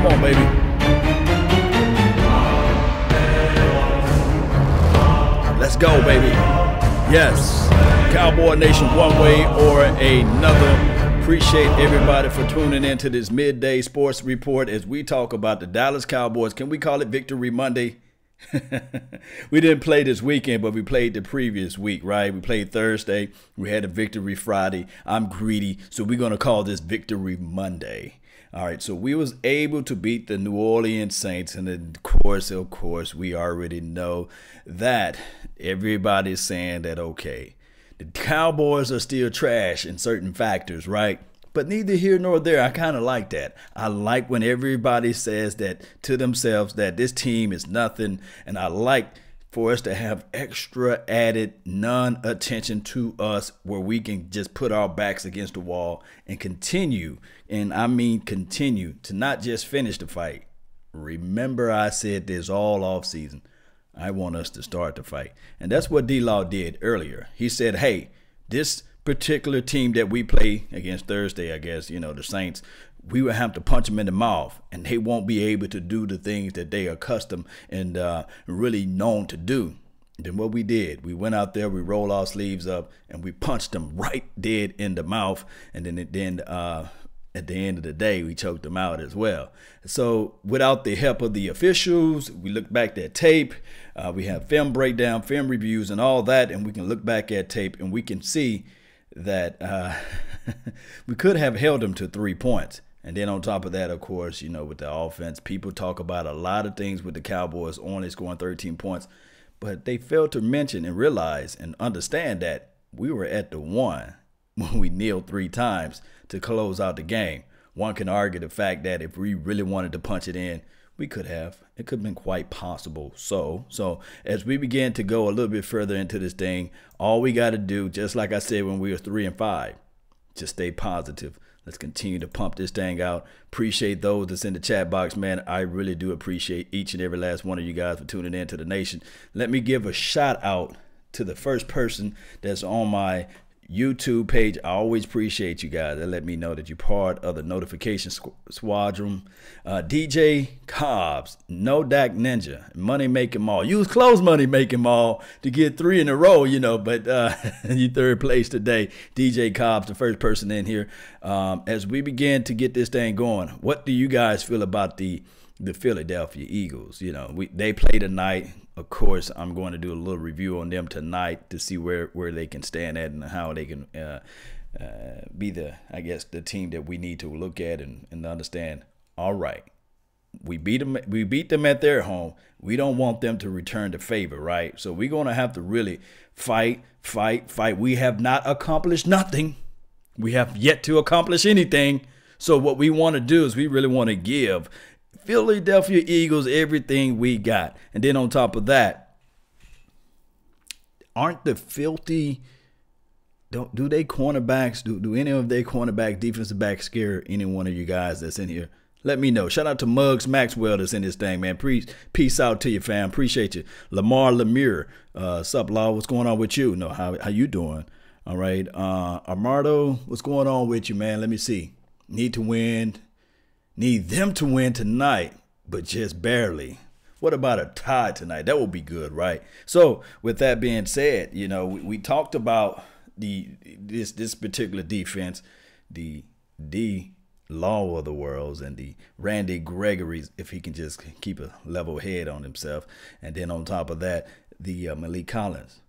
Come on, baby. Let's go, baby. Yes. Cowboy Nation one way or another. Appreciate everybody for tuning in to this midday sports report as we talk about the Dallas Cowboys. Can we call it Victory Monday? We didn't play this weekend, but we played the previous week, right? We played Thursday. We had a Victory Friday. I'm greedy, so we're going to call this Victory Monday. All right, so we was able to beat the New Orleans Saints, and of course, we already know that everybody's saying that, okay, the Cowboys are still trash in certain factors, right? But neither here nor there. I kind of like that. I like when everybody says that to themselves that this team is nothing, and I like for us to have extra added non-attention to us where we can just put our backs against the wall and continue, and I mean continue, to not just finish the fight. Remember I said this all off season. I want us to start the fight. And that's what D-Law did earlier. He said, hey, this particular team that we play against Thursday, I guess, you know, the Saints, we will have to punch them in the mouth, and they won't be able to do the things that they are accustomed and really known to do. Then what we did, we went out there, we rolled our sleeves up, and we punched them right dead in the mouth. And then at the end of the day, we choked them out as well. So without the help of the officials, we look back at tape. We have film breakdown, film reviews, and all that, and we can look back at tape, and we can see that we could have held them to 3 points. And then on top of that, of course, you know, with the offense, people talk about a lot of things with the Cowboys only scoring 13 points, but they failed to mention and realize and understand that we were at the one when we kneeled 3 times to close out the game. One can argue the fact that if we really wanted to punch it in, we could have. It could have been quite possible. So as we begin to go a little bit further into this thing, all we got to do, just like I said when we were 3-5, just stay positive. Let's continue to pump this thing out. Appreciate those that's in the chat box, man. I really do appreciate each and every last one of you guys for tuning in to the nation. Let me give a shout out to the first person that's on my YouTube page. I always appreciate you guys that let me know that you're part of the notification squadron. DJ Cobbs, No Dak Ninja, Money Making Mall. Use close Money Making Mall to get 3 in a row, you know, but you third place today. DJ Cobbs, the first person in here. As we begin to get this thing going, what do you guys feel about the Philadelphia Eagles? You know, they play tonight. Of course, I'm going to do a little review on them tonight to see where they can stand at and how they can be the team that we need to look at and understand. All right, we beat them at their home. We don't want them to return the favor, right? So we're going to have to really fight. We have not accomplished nothing. We have yet to accomplish anything. So what we want to do is we really want to give Philadelphia Eagles everything we got. And then on top of that, aren't the filthy, do they cornerbacks, do any of their cornerback, defensive backs scare any one of you guys that's in here? Let me know. Shout out to Muggs Maxwell that's in this thing, man. Peace out to you, fam. Appreciate you. Lamar Lemire, sup, Law? What's going on with you? No, how you doing? All right. Armando, what's going on with you, man? Let me see. Need to win. Need them to win tonight, but just barely. What about a tie tonight? That would be good, right? So with that being said, you know, we talked about this particular defense, the Law of the Worlds and the Randy Gregory's, if he can just keep a level head on himself. And then on top of that, the Malik Collins.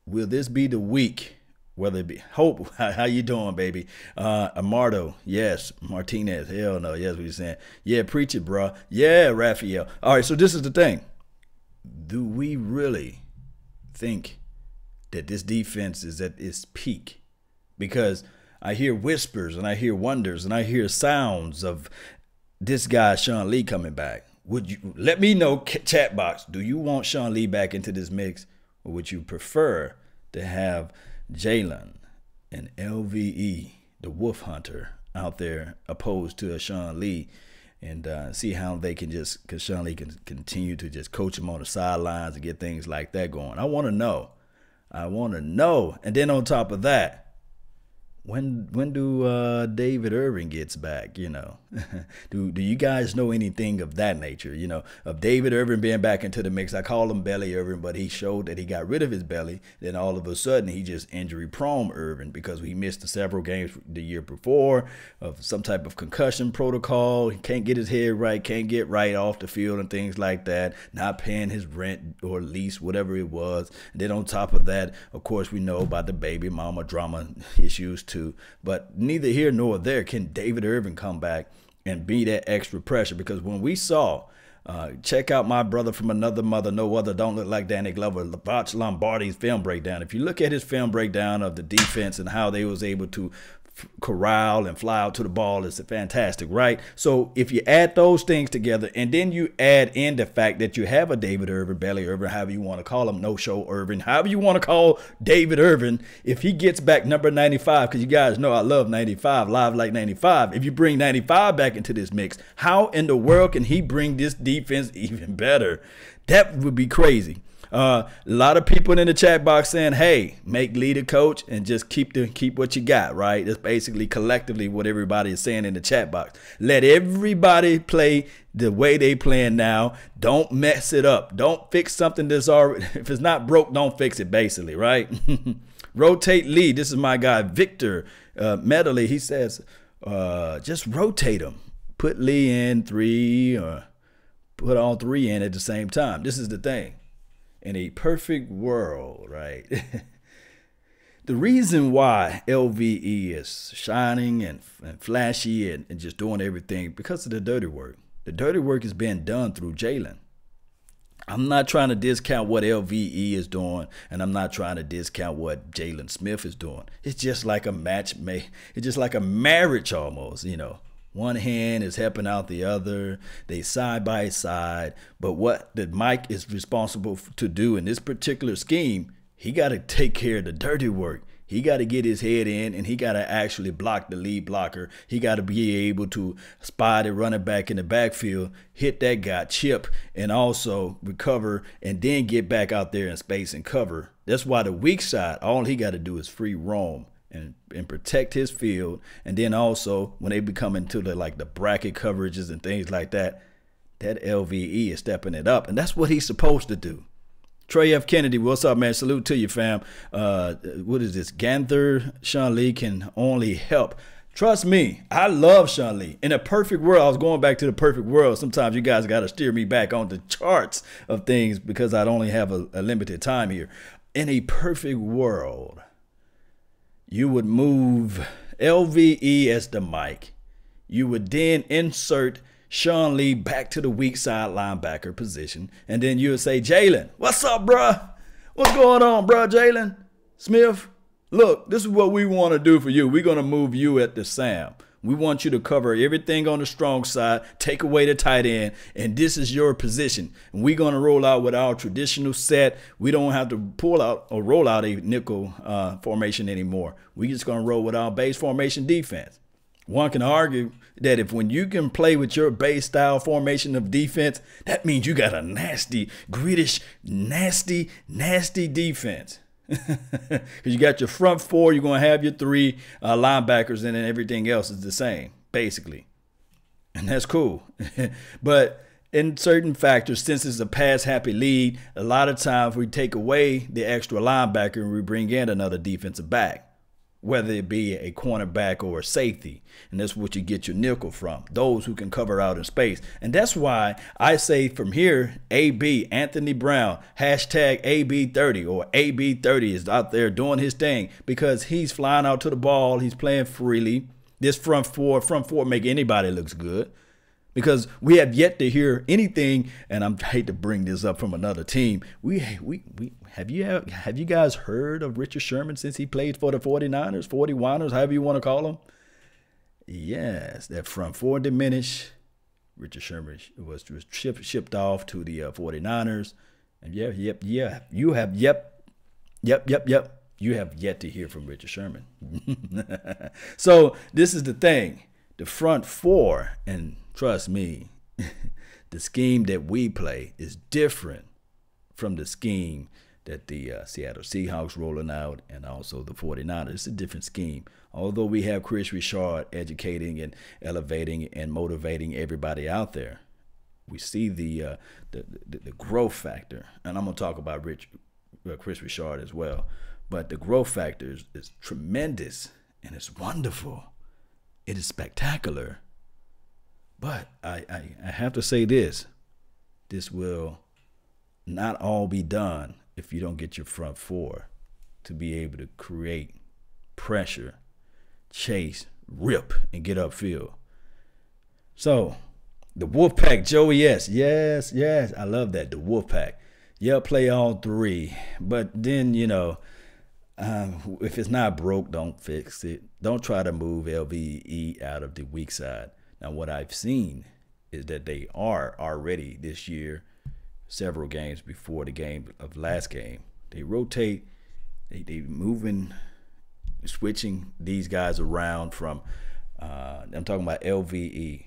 Will this be the week? Whether it be Hope, how you doing, baby? Amardo, yes. Martinez, hell no, yes, what you're saying. Yeah, preach it, bro. Yeah, Raphael. All right, so this is the thing. Do we really think that this defense is at its peak? Because I hear whispers and I hear wonders and I hear sounds of this guy, Sean Lee, coming back. Would you let me know, chat box, do you want Sean Lee back into this mix, or would you prefer to have Jalen and LVE, the Wolf Hunter, out there opposed to a Sean Lee, and see how they can just, because Sean Lee can continue to just coach him on the sidelines and get things like that going? I want to know. And then on top of that, when do David Irvin gets back, you know? do you guys know anything of that nature, you know, of David Irvin being back into the mix? I call him Belly Irvin, but he showed that he got rid of his belly. Then all of a sudden he just injury prone Irvin because he missed several games the year before of some type of concussion protocol. He can't get his head right, can't get right off the field and things like that, not paying his rent or lease, whatever it was. And then on top of that, of course, we know about the baby mama drama issues too. But neither here nor there can David Irvin come back and be that extra pressure, because when we saw, check out My Brother from Another Mother, No Other, Don't Look Like Danny Glover, Botch Lombardi's film breakdown. If you look at his film breakdown of the defense and how they was able to corral and fly out to the ball, is fantastic, right? So if you add those things together and then you add in the fact that you have a David Irvin, Belly Irvin, however you want to call him, No-Show Irvin, however you want to call David Irvin, if he gets back number 95, because you guys know I love 95, live like 95. If you bring 95 back into this mix, how in the world can he bring this defense even better? That would be crazy. A lot of people in the chat box saying, hey, make Lee the coach and just keep what you got, right? That's basically collectively what everybody is saying in the chat box. Let everybody play the way they playing now. Don't mess it up. Don't fix something that's already, if it's not broke, don't fix it, basically, right? Rotate Lee. This is my guy, Victor Medley. He says, just rotate him. Put Lee in 3 or put all 3 in at the same time. This is the thing. In a perfect world, right? The reason why LVE is shining and flashy and just doing everything, because of the dirty work. The dirty work is being done through Jalen. I'm not trying to discount what LVE is doing, and I'm not trying to discount what Jalen Smith is doing. It's just like a match, it's just like a marriage almost, you know. One hand is helping out the other. They side by side. But what that Mike is responsible to do in this particular scheme, he got to take care of the dirty work. He got to get his head in, and he got to actually block the lead blocker. He got to be able to spot a running back in the backfield, hit that guy, chip, and also recover, and then get back out there in space and cover. That's why the weak side, all he got to do is free roam and protect his field. And then also when they become into the like the bracket coverages and things like that, that LVE is stepping it up, and that's what he's supposed to do. Trey F. Kennedy, what's up, man? Salute to you, fam. What is this? Ganther Sean Lee can only help. Trust me, I love Sean Lee. In a perfect world, I was going back to the perfect world. Sometimes you guys got to steer me back on the charts of things because I only have a limited time here. In a perfect world, you would move LVE as the mic. You would then insert Sean Lee back to the weak side linebacker position. And then you would say, Jalen, what's up, bruh? What's going on, bruh, Jalen Smith? Look, this is what we want to do for you. We're going to move you at the Sam. We want you to cover everything on the strong side, take away the tight end, and this is your position. And we're going to roll out with our traditional set. We don't have to pull out or roll out a nickel formation anymore. We're just going to roll with our base formation defense. One can argue that if when you can play with your base style formation of defense, that means you got a nasty, grittish, nasty defense. Because you got your front 4, you're going to have your 3 linebackers, and then everything else is the same, basically. And that's cool. But in certain factors, since it's a pass-happy league, a lot of times we take away the extra linebacker and we bring in another defensive back, whether it be a cornerback or a safety. And that's what you get your nickel from, those who can cover out in space. And that's why I say from here, AB, Anthony Brown, hashtag AB30 or AB30 is out there doing his thing because he's flying out to the ball. He's playing freely. This front four make anybody looks good. Because we have yet to hear anything, and I hate to bring this up from another team. Have you guys heard of Richard Sherman since he played for the 49ers, 41ers, however you want to call them? Yes, that front 4 diminished. Richard Sherman was shipped off to the 49ers. And you have yet to hear from Richard Sherman. So this is the thing. The front 4, and trust me, the scheme that we play is different from the scheme that the Seattle Seahawks rolling out and also the 49ers. It's a different scheme. Although we have Chris Richard educating and elevating and motivating everybody out there, we see the growth factor. And I'm going to talk about Chris Richard as well. But the growth factor is tremendous and it's wonderful. It is spectacular. But I have to say this. This will not all be done if you don't get your front four to be able to create pressure, chase, rip, and get upfield. So, the Wolfpack, Joey, yes, I love that, the Wolfpack. Yeah, play all three, but then, you know, if it's not broke, don't fix it. Don't try to move LVE out of the weak side. Now, what I've seen is that they are already this year, several games before the game of last game, they rotate, they moving, switching these guys around from, I'm talking about LVE,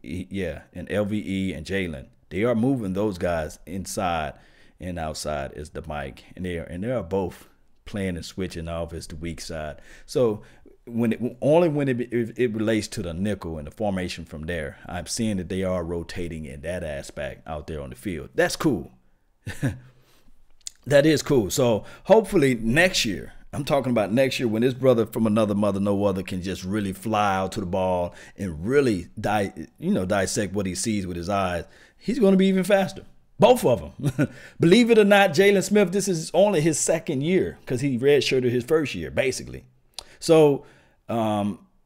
and LVE and Jalen. They are moving those guys inside and outside as the mic, and they are both playing and switching off as the weak side. So when it relates to the nickel and the formation from there, I'm seeing that they are rotating in that aspect out there on the field. That's cool. That is cool. So hopefully next year, I'm talking about next year when this brother from another mother, no other, can just really fly out to the ball and really dissect what he sees with his eyes, he's going to be even faster. Both of them. Believe it or not, Jalen Smith, this is only his second year because he redshirted his first year, basically. So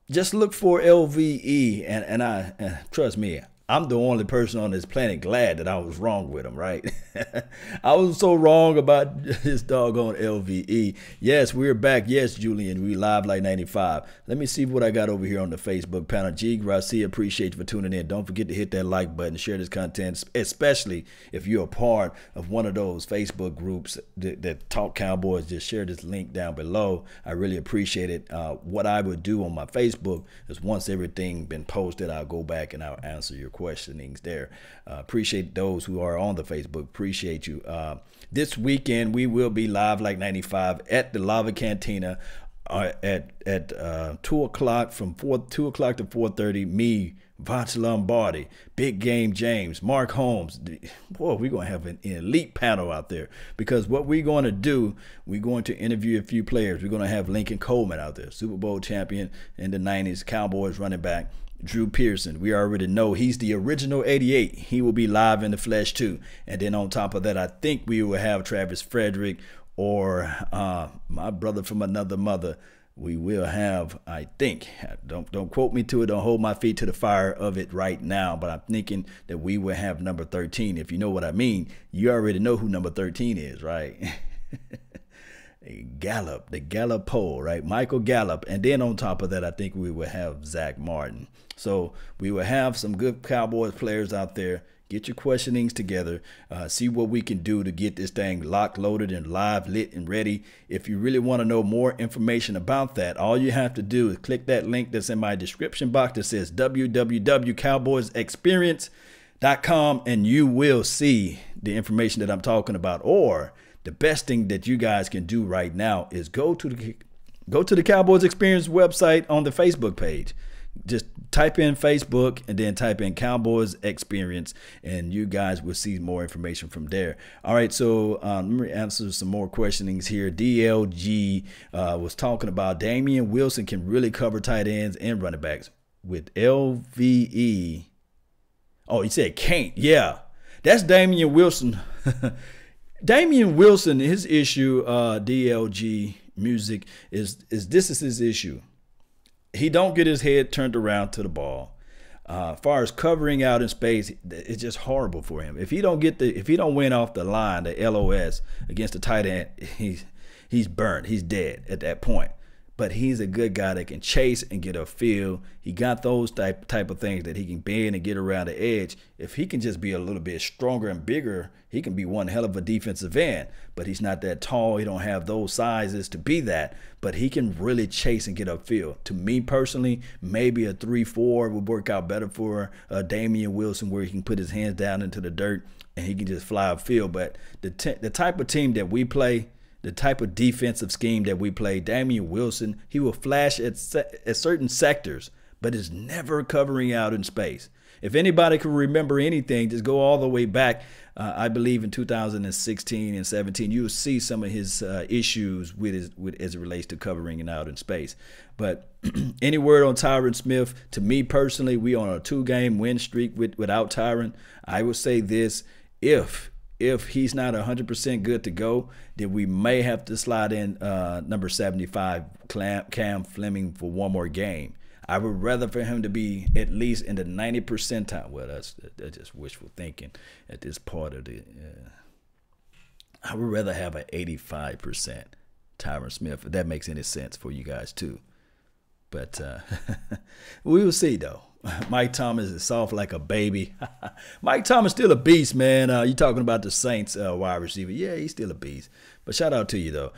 just look for LVE, and trust me, I'm the only person on this planet glad that I was wrong with him, right? I was so wrong about his doggone LVE. Yes, we're back. Yes, Julian, we live like 95. Let me see what I got over here on the Facebook panel. G. Garcia, appreciate you for tuning in. Don't forget to hit that like button, share this content, especially if you're a part of one of those Facebook groups that talk Cowboys. Just share this link down below. I really appreciate it. What I would do on my Facebook is once everything been posted, I'll go back and I'll answer your questionings there. Appreciate those who are on the Facebook. Appreciate you. This weekend we will be live like 95 at the Lava Cantina at 2 o'clock from 2 o'clock to 4:30. Me, Vach Lombardi, Big Game James, Mark Holmes. Boy, we're going to have an elite panel out there because what we're going to do, we're going to interview a few players. We're going to have Lincoln Coleman out there, Super Bowl champion in the 90s, Cowboys running back. Drew Pearson, we already know he's the original 88. He will be live in the flesh too. And then on top of that, I think we will have Travis Frederick or my brother from another mother. We will have, I think, don't quote me to it, don't hold my feet to the fire of it right now, but I'm thinking that we will have number 13. If you know what I mean, you already know who number 13 is, right? Gallup, the Gallup poll, right? Michael Gallup. And then on top of that, I think we will have Zach Martin. So we will have some good Cowboys players out there. Get your questionings together. See what we can do to get this thing locked, loaded, and live, lit, and ready. If you really want to know more information about that, all you have to do is click that link that's in my description box that says www.cowboysexperience.com, and you will see the information that I'm talking about. Or the best thing that you guys can do right now is go to the Cowboys Experience website on the Facebook page. Just type in Facebook and then type in Cowboys Experience, and you guys will see more information from there. All right, so let me answer some more questionings here. DLG was talking about Damian Wilson can really cover tight ends and running backs with LVE. Oh, he said can't. Yeah, that's Damian Wilson. Damian Wilson, his issue, DLG music, is his issue. He don't get his head turned around to the ball. As far as covering out in space, it's just horrible for him. If he don't win off the line, the LOS against the tight end, he's burnt. He's dead at that point. but he's a good guy that can chase and get a feel. He got those type of things that he can bend and get around the edge. If he can just be a little bit stronger and bigger, he can be one hell of a defensive end. But he's not that tall. He don't have those sizes to be that. But he can really chase and get upfield. To me personally, maybe a 3-4 would work out better for Damian Wilson, where he can put his hands down into the dirt and he can just fly upfield. But the type of team that we play, the type of defensive scheme that we play, Damian Wilson, he will flash at certain sectors, but is never covering out in space. If anybody can remember anything, just go all the way back. I believe in 2016 and 17, you'll see some of his issues with as it relates to covering and out in space. But any word on Tyron Smith? To me personally, we on a 2-game win streak without Tyron. I would say this: if he's not 100% good to go, then we may have to slide in number 75, Cam Fleming, for one more game. I would rather for him to be at least in the 90 percentile. Well, that's just wishful thinking at this part of the. I would rather have an 85% Tyron Smith, if that makes any sense for you guys too. But we will see though. Mike Thomas is soft like a baby. Mike Thomas still a beast, man. You talking about the Saints wide receiver? Yeah, he's still a beast. But shout out to you though.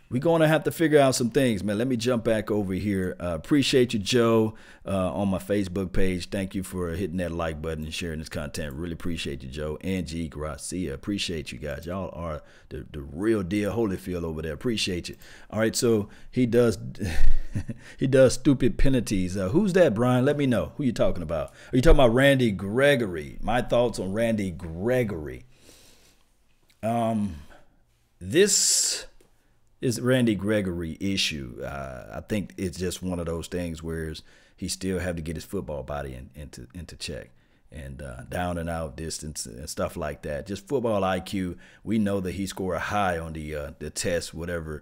We're going to have to figure out some things, man. Let me jump back over here. Appreciate you, Joe, on my Facebook page. Thank you for hitting that like button and sharing this content. Really appreciate you, Joe. Angie Gracia, appreciate you guys. Y'all are the real deal Holyfield over there. Appreciate you. All right, so he does he does stupid penalties. Who's that, Brian? Let me know. Who you talking about? Are you talking about Randy Gregory? My thoughts on Randy Gregory. This is Randy Gregory issue. I think it's just one of those things where he still have to get his football body into check, and down and out distance and stuff like that. Just football IQ. We know that he scored high on the test, whatever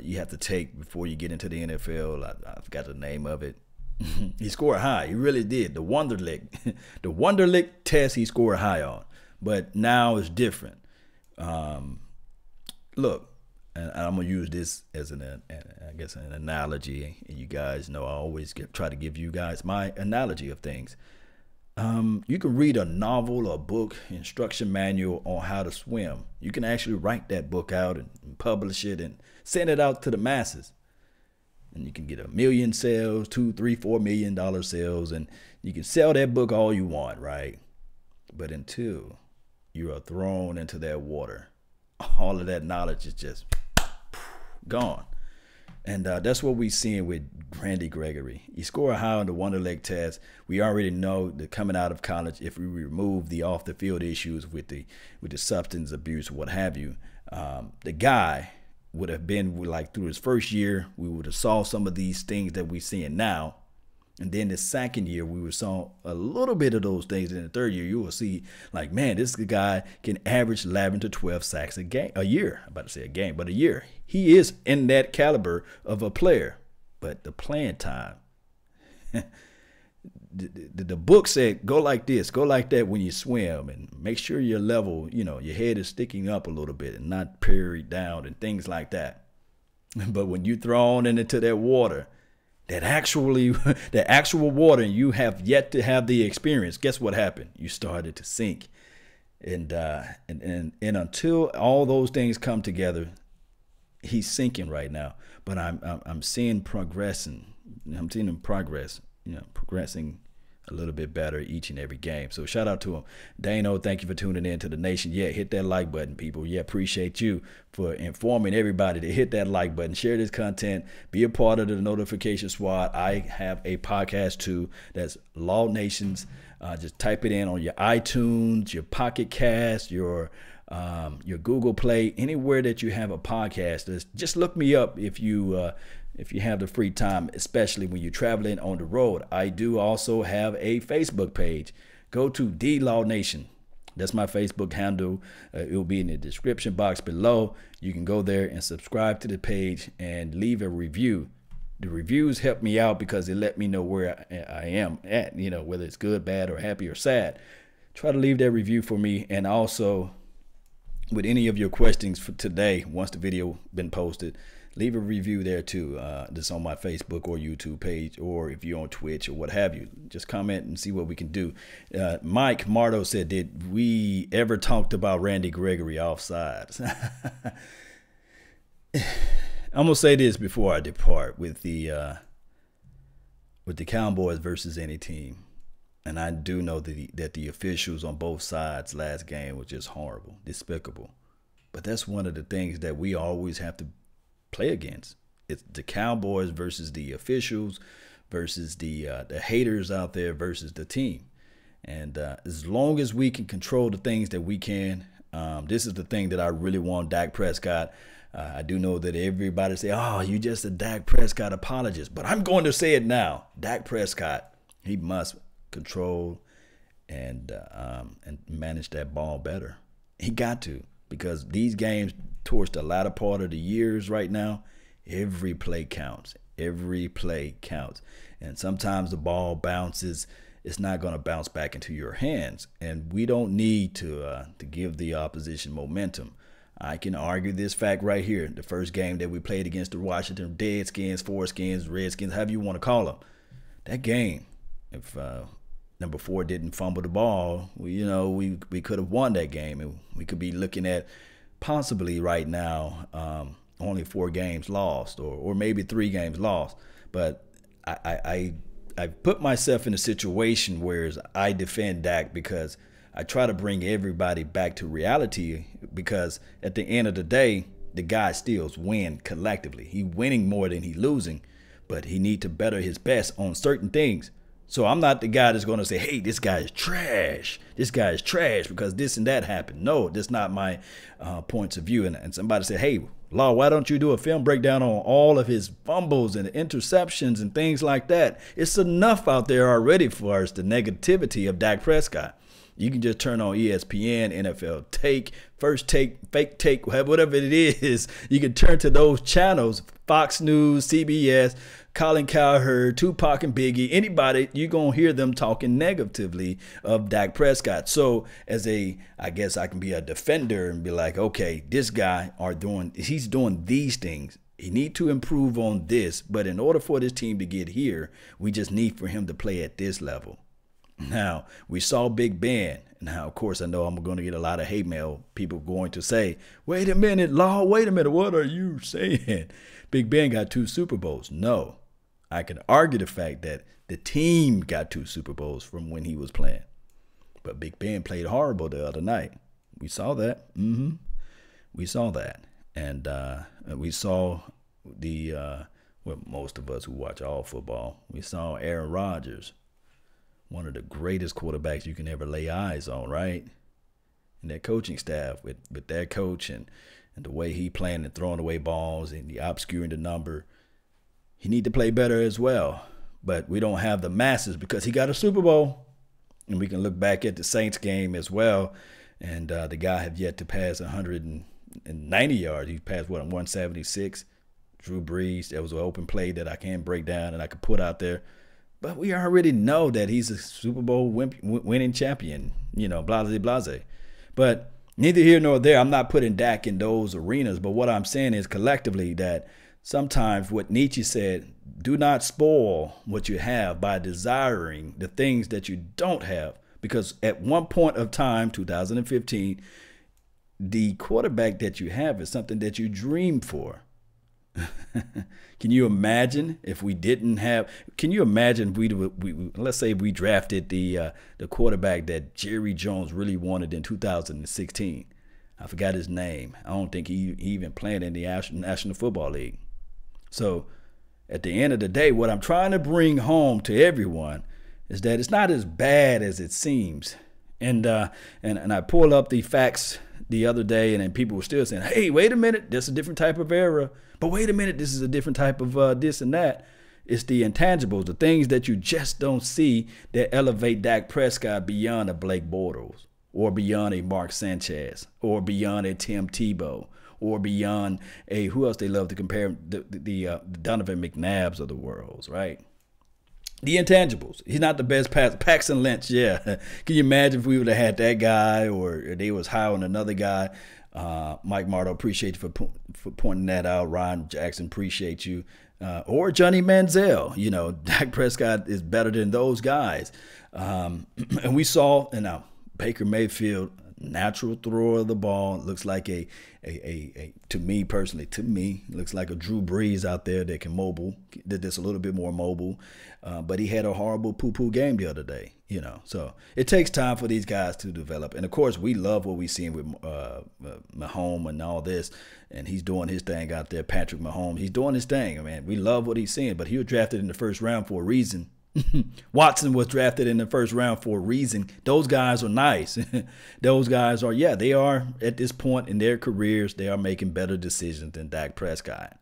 you have to take before you get into the NFL. I forgot the name of it. He scored high. He really did. The Wonderlic, the Wonderlic test he scored high on. But now it's different. Look. And I'm going to use this as an analogy. And you guys know I always try to give you guys my analogy of things. You can read a novel or book, instruction manual on how to swim. You can actually write that book out and publish it and send it out to the masses. And you can get 1 million sales, $2, $3, $4 million sales, and you can sell that book all you want, right? But until you are thrown into that water, all of that knowledge is just gone. And that's what we're seeing with Randy Gregory. He scored high on the Wonderlic test. We already know that coming out of college, if we remove the off the field issues with the substance abuse, what have you, the guy would have been like through his first year, we would have saw some of these things that we're seeing now. And then the second year, we saw a little bit of those things. In the third year, you will see, like, man, this guy can average 11 to 12 sacks a year. I'm about to say a game, but a year. He is in that caliber of a player. But the playing time, the book said, go like this, go like that when you swim, and make sure your level, your head is sticking up a little bit and not parried down and things like that. But when you're thrown into that water, that actual water, and you have yet to have the experience, guess what happened? You started to sink. And until all those things come together, he's sinking right now. But I'm seeing progressing. I'm seeing him progressing a little bit better each and every game. So shout out to him. Dano, thank you for tuning in to the nation. Yeah, hit that like button, people. Yeah, appreciate you for informing everybody to hit that like button. Share this content. Be a part of the notification squad. I have a podcast too. That's Law Nations. Just type it in on your iTunes, your Pocket Cast, your Google Play, anywhere that you have a podcast. Just look me up if you have the free time, especially when you're traveling on the road. I do also have a Facebook page. Go to The Law Nation. That's my Facebook handle. It will be in the description box below. You can go there and subscribe to the page and leave a review. The reviews help me out because they let me know where I am at, whether it's good, bad, or happy or sad. Try to leave that review for me. And also, with any of your questions for today, once the video been posted, leave a review there too. Just on my Facebook or YouTube page, or if you're on Twitch or what have you, just comment and see what we can do. Mike Mardo said, did we ever talked about Randy Gregory offsides? I'm gonna say this before I depart with the Cowboys versus any team, and I do know that the officials on both sides last game was just horrible, despicable. But that's one of the things that we always have to play against. It's the Cowboys versus the officials versus the haters out there versus the team. And as long as we can control the things that we can, this is the thing that I really want Dak Prescott. I do know that everybody say, oh, you just a Dak Prescott apologist. But I'm going to say it now. Dak Prescott, he must control and manage that ball better. He got to, because these games towards the latter part of the years right now, every play counts. Every play counts. And sometimes the ball bounces. It's not going to bounce back into your hands. And we don't need to give the opposition momentum. I can argue this fact right here. The first game that we played against the Washington Deadskins, Foreskins, Redskins, however you want to call them, that game, if number 4 didn't fumble the ball, we could have won that game. And we could be looking at possibly right now only 4 games lost, or maybe 3 games lost. But I put myself in a situation where I defend Dak because I try to bring everybody back to reality, because at the end of the day, the guy still win collectively. He winning more than he losing, but he need to better his best on certain things. So I'm not the guy that's going to say, hey, this guy is trash. This guy is trash because this and that happened. No, that's not my points of view. And somebody said, hey, Law, why don't you do a film breakdown on all of his fumbles and interceptions and things like that? It's enough out there already for us, the negativity of Dak Prescott. You can just turn on ESPN, NFL Take, First Take, Fake Take, whatever it is. You can turn to those channels, Fox News, CBS, Colin Cowherd, Tupac and Biggie, anybody, you're going to hear them talking negatively of Dak Prescott. So I guess I can be a defender and be like, okay, this guy he's doing these things. He need to improve on this, but in order for this team to get here, we just need for him to play at this level. Now, we saw Big Ben. Now, of course, I know I'm going to get a lot of hate mail. People going to say, wait a minute, Law, wait a minute. What are you saying? Big Ben got 2 Super Bowls. No, I can argue the fact that the team got 2 Super Bowls from when he was playing. But Big Ben played horrible the other night. We saw that. We saw that. And we saw most of us who watch all football, we saw Aaron Rodgers, one of the greatest quarterbacks you can ever lay eyes on, right? And that coaching staff with that coach and the way he playing and throwing away balls and the obscuring the number, he need to play better as well. But we don't have the masses because he got a Super Bowl. And we can look back at the Saints game as well. And the guy have yet to pass 190 yards. He passed, 176? Drew Brees, that was an open play that I can break down and I could put out there. But we already know that he's a Super Bowl winning champion, blase. But neither here nor there. I'm not putting Dak in those arenas. But what I'm saying is collectively that sometimes what Nietzsche said, do not spoil what you have by desiring the things that you don't have. Because at one point of time, 2015, the quarterback that you have is something that you dream for. Can you imagine if we didn't have? Can you imagine if let's say we drafted the quarterback that Jerry Jones really wanted in 2016? I forgot his name. I don't think he even played in the National Football League. So at the end of the day, what I'm trying to bring home to everyone is that it's not as bad as it seems. And I pulled up the facts the other day, and then people were still saying, hey, wait a minute, this is a different type of era. But wait a minute, this is a different type of this and that. It's the intangibles, the things that you just don't see that elevate Dak Prescott beyond a Blake Bortles or beyond a Mark Sanchez or beyond a Tim Tebow or beyond a, who else they love to compare, the Donovan McNabbs of the world, right? The intangibles. He's not the best passer. Paxton Lynch, yeah. Can you imagine if we would have had that guy or they was high on another guy? Mike Marto, appreciate you for pointing that out. Ryan Jackson, appreciate you. Or Johnny Manziel. You know, Dak Prescott is better than those guys. And we saw, and now Baker Mayfield, natural thrower of the ball, looks like to me personally, looks like a Drew Brees out there that can that's a little bit more mobile. But he had a horrible poo-poo game the other day, you know. So it takes time for these guys to develop. And, of course, we love what we've seen with Mahomes and all this. And he's doing his thing out there, Patrick Mahomes. He's doing his thing, man. We love what he's seeing. But he was drafted in the first round for a reason. Watson was drafted in the first round for a reason. Those guys are nice. Those guys are, they are at this point in their careers, they are making better decisions than Dak Prescott.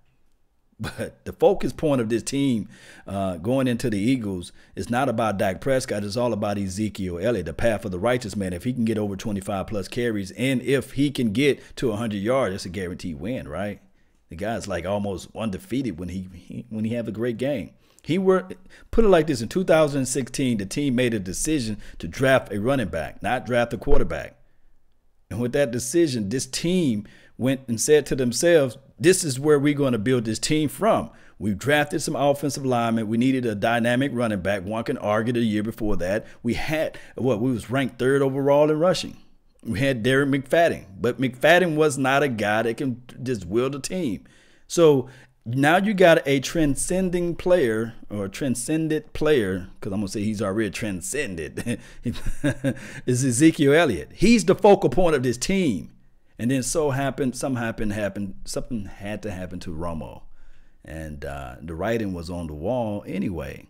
But the focus point of this team going into the Eagles is not about Dak Prescott. It's all about Ezekiel Elliott, the path of the righteous man. If he can get over 25-plus carries and if he can get to 100 yards, it's a guaranteed win, right? The guy's like almost undefeated when he have a great game. Put it like this, in 2016, the team made a decision to draft a running back, not draft a quarterback. And with that decision, this team went and said to themselves, this is where we're going to build this team from. We've drafted some offensive linemen. We needed a dynamic running back. One can argue the year before that. We was ranked 3rd overall in rushing. We had Darren McFadden, but McFadden was not a guy that can just wield a team. So now you got a transcendent player, because I'm going to say he's already transcended, is Ezekiel Elliott. He's the focal point of this team. And then something had to happen to Romo. And the writing was on the wall anyway.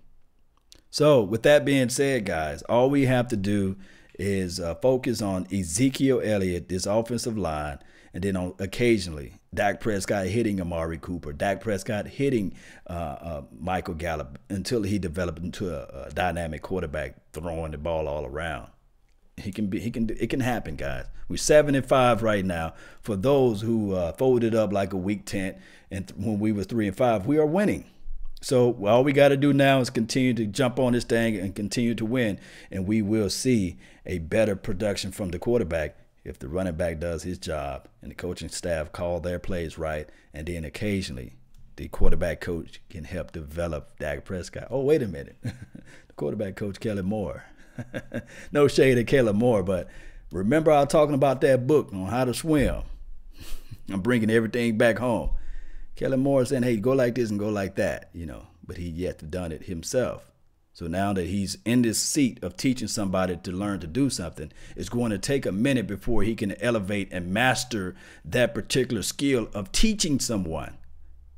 So with that being said, guys, all we have to do is focus on Ezekiel Elliott, this offensive line, and then occasionally Dak Prescott hitting Amari Cooper, Dak Prescott hitting Michael Gallup until he developed into a dynamic quarterback throwing the ball all around. It can happen, guys. We're 7-5 right now. For those who folded up like a weak tent, and when we was 3-5, we are winning. So all we got to do now is continue to jump on this thing and continue to win, and we will see a better production from the quarterback if the running back does his job and the coaching staff call their plays right, and then occasionally the quarterback coach can help develop Dak Prescott. Oh, wait a minute. The quarterback coach, Kellen Moore. No shade at Kellen Moore, but remember I was talking about that book on how to swim. I'm bringing everything back home. Kellen Moore saying, hey, go like this and go like that, you know, but he yet to done it himself. So now that he's in this seat of teaching somebody to learn to do something, it's going to take a minute before he can elevate and master that particular skill of teaching someone.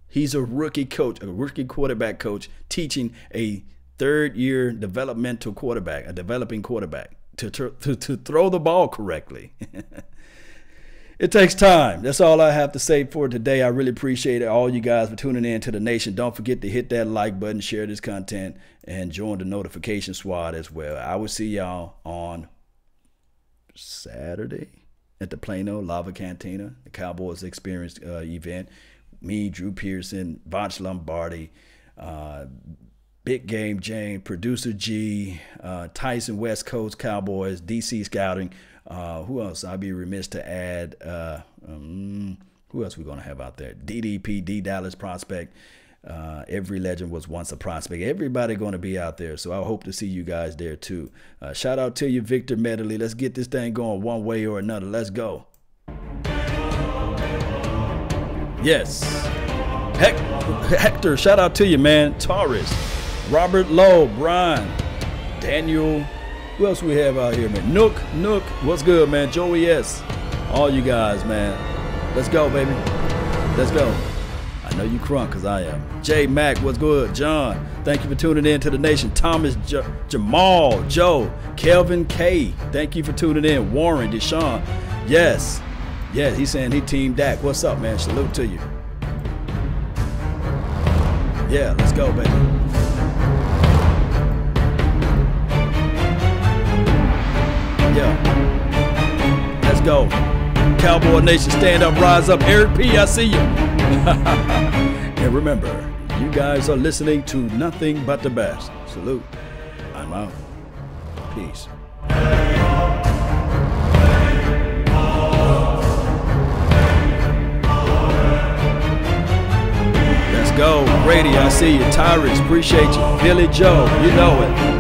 He's a rookie coach, a rookie quarterback coach, teaching a third-year developmental quarterback, a developing quarterback, to throw the ball correctly. It takes time. That's all I have to say for today. I really appreciate it, all you guys for tuning in to the nation. Don't forget to hit that like button, share this content, and join the notification squad as well. I will see y'all on Saturday at the Plano Lava Cantina, the Cowboys Experience event. Me, Drew Pearson, Vonch Lombardi, Big Game Jane, Producer G, Tyson West Coast Cowboys, DC Scouting. Who else? I'd be remiss to add. Who else we going to have out there? DDP, D Dallas Prospect. Every legend was once a prospect. Everybody going to be out there. So I hope to see you guys there too. Shout out to you, Victor Medley. Let's get this thing going one way or another. Let's go. Yes. Hector, shout out to you, man. Taurus, Robert Lowe, Brian, Daniel. Who else we have out here, man? Nook, what's good, man? Joey S. All you guys, man. Let's go, baby. Let's go. I know you crunk because I am. J Mac, what's good? John, thank you for tuning in to the nation. Thomas, Jamal, Joe, Kelvin K, thank you for tuning in. Warren, Deshaun, yes, he's saying he team Dak. What's up, man? Salute to you. Yeah, let's go, baby. Yeah. Let's go. Cowboy Nation, stand up, rise up. Eric P., I see you. And remember, you guys are listening to nothing but the best. Salute. I'm out. Peace. Brady, I see you. Tyrus, appreciate you. Billy Joe, you know it.